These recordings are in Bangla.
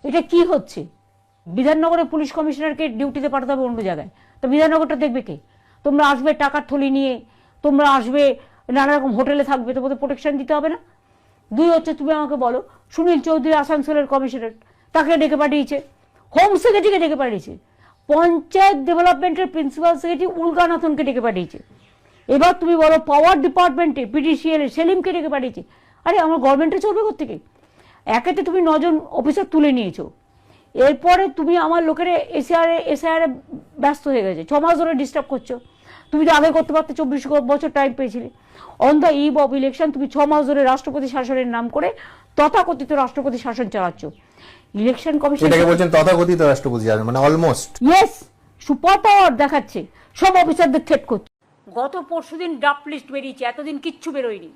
এটা কি হচ্ছে? বিধাননগরে পুলিশ কমিশনারকে ডিউটিতে পাঠাতে হবে অন্য জায়গায়, তো বিধাননগরটা দেখবে কে? তোমরা আসবে টাকার থলি নিয়ে, তোমরা আসবে নানা রকম হোটেলে থাকবে, তোমাদের প্রোটেকশন দিতে হবে না? দুই হচ্ছে, তুমি আমাকে বলো, সুনীল চৌধুরী আসানসোলের কমিশনার, তাকে ডেকে পাঠিয়েছে, হোম সেক্রেটারিকে ডেকে পাঠিয়েছে, পঞ্চায়েত ডেভেলপমেন্টের প্রিন্সিপাল সেক্রেটারি উলগানাথনকে ডেকে পাঠিয়েছে, এবার তুমি বলো পাওয়ার ডিপার্টমেন্টে পিডিসিএল সেলিমকে ডেকে পাঠিয়েছে। আরে আমার গভর্নমেন্টে চলবে কোত্থেকে? একেতে তুমি 9 জন অফিসার তুলে নিয়েছো, এরপরে তুমি আমার লোকের এসআইআর ব্যস্ত হয়ে গেছে, 6 মাস ধরে ডিস্টার্ব করছো। তুমি তো আগে করতে পারতে, 24 বছর টাইম পেয়েছিলে। On the eve of election তুমি 6 মাস ধরে রাষ্ট্রপতি শাসনের নাম করে তথাকথিত রাষ্ট্রপতি শাসন চালাচ্ছ। ইলেকশন কমিশন এটাকে বলছেন তথাকথিত রাষ্ট্রপতি শাসন, মানে অলমোস্ট। ইয়েস, সুপার পাওয়ার দেখাচ্ছে, সব অফিসারদের থ্রেট করছে। গত পরশুদিন ড্রাফট লিস্ট বেরিয়েছে, এতদিন কিচ্ছু বেরোয়নি,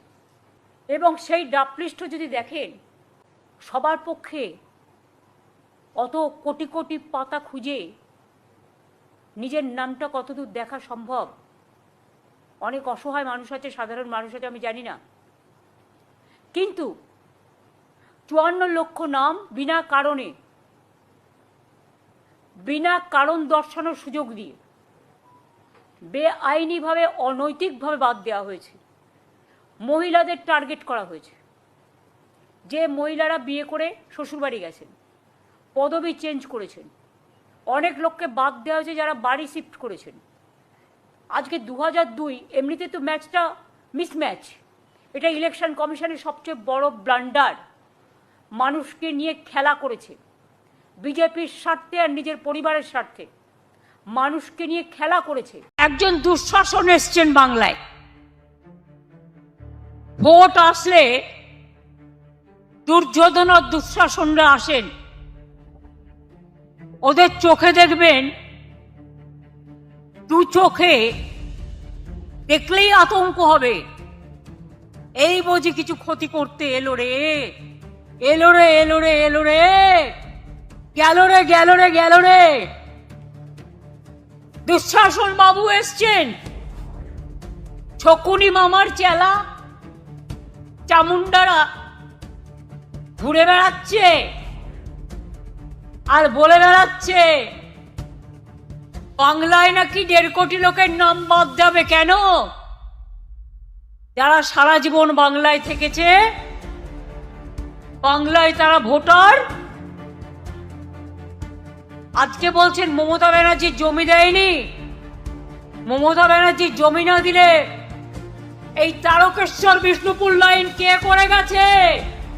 এবং সেই ড্রাফট লিস্টও যদি দেখেন, সবার পক্ষে অত কোটি কোটি পাতা খুঁজে নিজের নামটা কতদূর দেখা সম্ভব? অনেক অসহায় মানুষ আছে, সাধারণ মানুষ আছে, আমি জানি না, কিন্তু 54 লক্ষ নাম বিনা কারণ দর্শানোর সুযোগ দিয়ে বেআইনিভাবে, অনৈতিকভাবে বাদ দেওয়া হয়েছে। মহিলাদের টার্গেট করা হয়েছে, যে মহিলারা বিয়ে করে শ্বশুরবাড়ি গেছেন, পদবি চেঞ্জ করেছেন। অনেক লোককে বাদ দেওয়া হয়েছে যারা বাড়ি শিফট করেছেন। আজকে 2002, এমনিতে তো ম্যাচটা মিসম্যাচ, এটা ইলেকশন কমিশনের সবচেয়ে বড় ব্লান্ডার। মানুষকে নিয়ে খেলা করেছে বিজেপির স্বার্থে আর নিজের পরিবারের স্বার্থে, মানুষকে নিয়ে খেলা করেছে। একজন দুঃশাসন এসছেন বাংলায়, ভোট আসলে দুর্যোধন আর দুঃশাসনরা আসেন, ওদের চোখে দেখবেন, দু চোখে দেখলেই আতঙ্ক হবে, এই বুঝি কিছু ক্ষতি করতে এলো রে, এলো রে, এলো রে, এলো রে, গেল রে, গেল রে, গেল রে। দুঃশাসন বাবু এসছেন, ছকুনি মামার চেলা চামুন্ডারা ঘুরে বেড়াচ্ছে আর বলে বেড়াচ্ছে বাংলায় নাকি 1.5 কোটি লোকের নাম বাদ যাবে। কেন? যারা সারা জীবন বাংলায় থেকেছে, বাংলায় তারা ভোটার। আজকে বলছেন মমতা ব্যানার্জি জমি দেয়নি। মমতা ব্যানার্জি জমি না দিলে এই তারকেশ্বর বিষ্ণুপুর লাইন কে করে গেছে?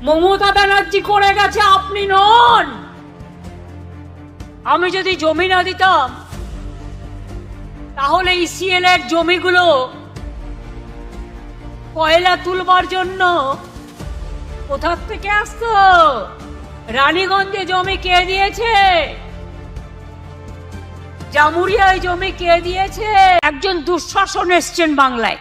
মমতা ব্যানার্জি করে গেছে, আপনি নন। আমি যদি জমি না দিতাম, তাহলে ইসিএল এর জমিগুলো কয়লা তুলবার জন্য কোথা থেকে আসতো? রানীগঞ্জে জমি কে দিয়েছে? জামুরিয়ায় জমি কে দিয়েছে? একজন দুঃশাসন এসছেন বাংলায়।